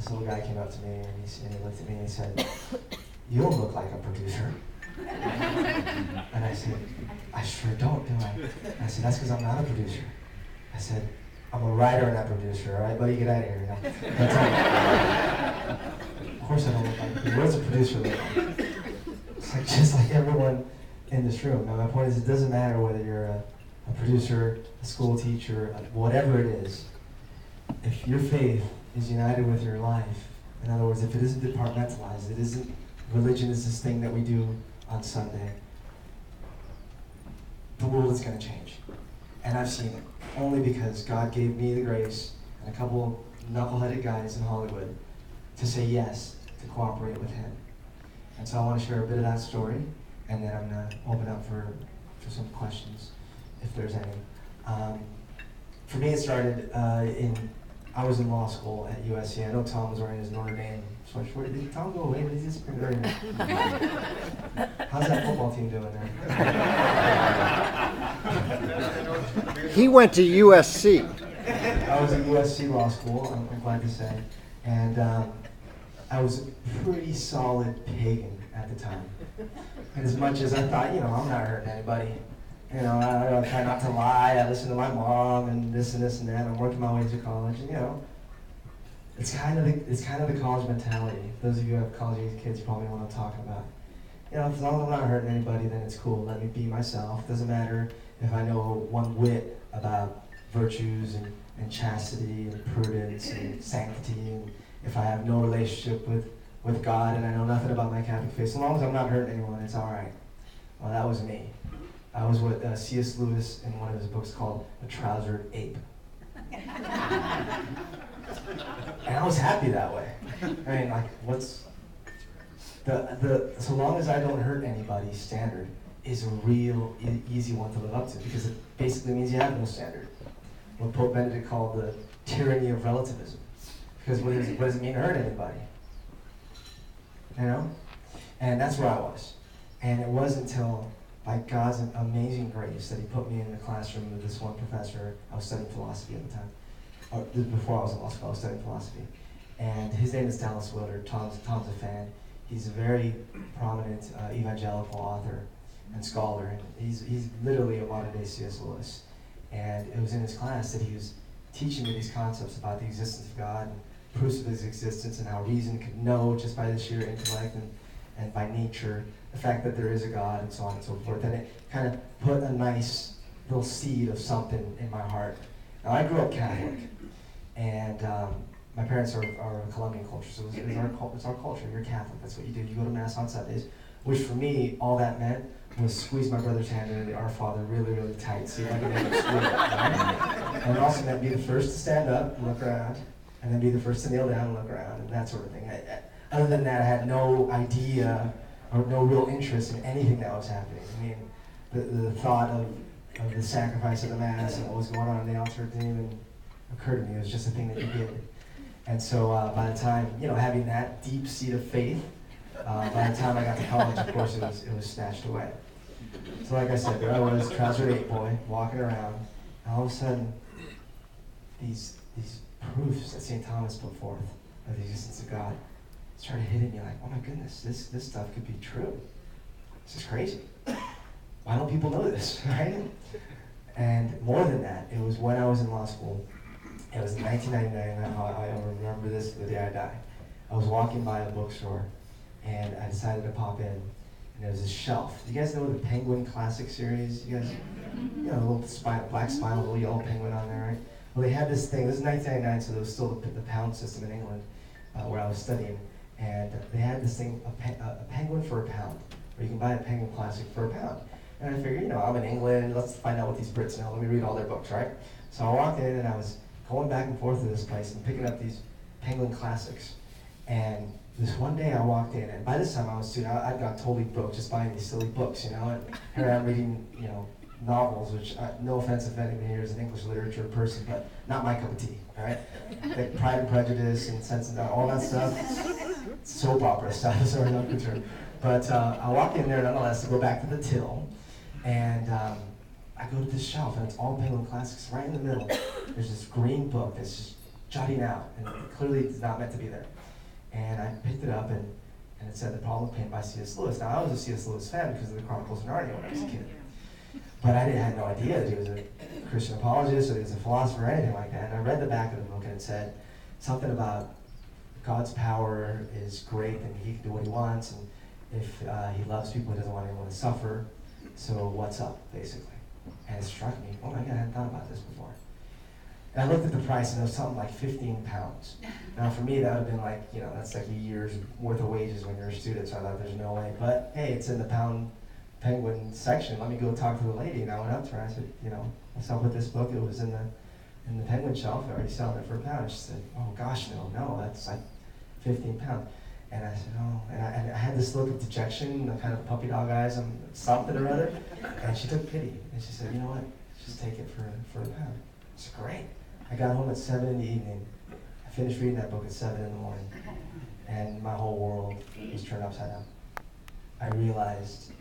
this little guy came up to me and he looked at me and he said, "You don't look like a producer." And I said, "I sure don't, do I?" I said, "That's because I'm not a producer." I said, "I'm a writer and not a producer, all right, buddy? Get out of here." You know? Of course I don't look like a. What does a producer look like? It's like just like everyone in this room. Now my point is, it doesn't matter whether you're a producer, a school teacher, whatever it is. If your faith is united with your life, in other words, if it isn't departmentalized, it isn't, religion is this thing that we do on Sunday, the world is going to change. And I've seen it, only because God gave me the grace and a couple of knuckleheaded guys in Hollywood to say yes, to cooperate with him. And so I want to share a bit of that story, and then I'm going to open up for some questions, if there's any. For me, it started I was in law school at USC. I know Tom was wearing his Notre Dame sweatshirt. Did Tom go away? Did he just bring very How's that football team doing there? He went to USC. I was at USC Law School, I'm glad to say. And I was a pretty solid pagan at the time. And as much as I thought, I'm not hurting anybody. I try not to lie. I listen to my mom and this and that. I'm working my way through college, and it's kind of the college mentality. Those of you who have college age kids probably know what I'm talking about. As long as I'm not hurting anybody, then it's cool. Let me be myself. Doesn't matter if I know one whit about virtues and chastity and prudence and sanctity, and if I have no relationship with God and I know nothing about my Catholic faith. So long as I'm not hurting anyone, it's all right. Well, that was me. I was what C.S. Lewis in one of his books called a trousered ape. And I was happy that way. I mean, like, what's the so long as I don't hurt anybody standard is a real easy one to live up to, because it basically means you have no standard. What Pope Benedict called the tyranny of relativism. Because what does it mean to hurt anybody? And that's where I was. And it wasn't until, by God's amazing grace, that he put me in the classroom with this one professor. I was studying philosophy at the time. Before I was in law school, I was studying philosophy. And his name is Dallas Willard. Tom's a fan. He's a very prominent evangelical author and scholar. And he's literally a modern-day C.S. Lewis. And it was in his class that he was teaching me these concepts about the existence of God and proofs of his existence, and how reason could know just by the sheer intellect and by nature the fact that there is a God, and so on and so forth. And it kind of put a nice little seed of something in my heart. Now, I grew up Catholic, and my parents are a Colombian culture, so it's our culture. You're Catholic, that's what you do. You go to Mass on Sundays, which for me, all that meant was squeeze my brother's hand into the Our Father really, really tight, see if I could make him squeeze it. Right? And it also meant be the first to stand up and look around, and then be the first to kneel down and look around, and that sort of thing. Other than that, I had no idea or no real interest in anything that was happening. I mean, the thought of the sacrifice of the Mass and what was going on in the altar didn't even occur to me. It was just a thing that you did. And so by the time, having that deep seed of faith, by the time I got to college, of course, it was snatched away. So like I said, there I was, trousered ape boy, walking around, and all of a sudden, these proofs that St. Thomas put forth of the existence of God started hitting me like, oh my goodness, this stuff could be true. This is crazy. Why don't people know this, right? And more than that, it was when I was in law school. It was in 1999, I remember this the day I die. I was walking by a bookstore, and I decided to pop in, and there was this shelf. You guys know the Penguin Classic series? You guys, a little black spine, a little yellow penguin on there, right? Well, they had this thing. This is 1999, so there was still the pound system in England, where I was studying. And they had this thing, a penguin for a pound, where you can buy a Penguin Classic for a pound. And I figured, I'm in England, let's find out what these Brits know. Let me read all their books, right? So I walked in, and I was going back and forth to this place and picking up these Penguin Classics. And this one day I walked in, and by this time I got totally broke just buying these silly books, and here I'm reading, novels, which, no offense if anyone here is an English literature person, but not my cup of tea, all right? Like Pride and Prejudice and Sense and all that stuff, soap opera stuff, as far as I'm concerned. But I walk in there nonetheless to go back to the till, and I go to this shelf, and it's all Penguin Classics. Right in the middle, there's this green book that's just jutting out, and it clearly it's not meant to be there. And I picked it up, and it said The Problem of Pain by C.S. Lewis. Now, I was a C.S. Lewis fan because of the Chronicles of Narnia when I was a kid. But I had no idea that he was a Christian apologist or he was a philosopher or anything like that. And I read the back of the book, and it said something about God's power is great and he can do what he wants, and if he loves people, he doesn't want anyone to suffer. So what's up, basically? And it struck me, oh my God, I hadn't thought about this before. And I looked at the price, and it was something like 15 pounds. Now for me, that would have been like, that's like a year's worth of wages when you're a student, so I thought there's no way. But hey, it's in the Pound Penguin section. Let me go talk to the lady. And I went up to her, I said, what's up with this book? It was in the Penguin shelf. They're already selling it for £1. She said, oh gosh, no, that's like 15 pounds. And I said, oh, and I had this look of dejection, the kind of puppy dog eyes, something or other. And she took pity, and she said, you know what, just take it for £1. It's great. I got home at 7 in the evening. I finished reading that book at 7 in the morning, and my whole world was turned upside down. I realized,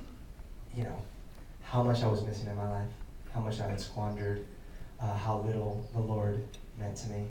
how much I was missing in my life, how much I had squandered, how little the Lord meant to me.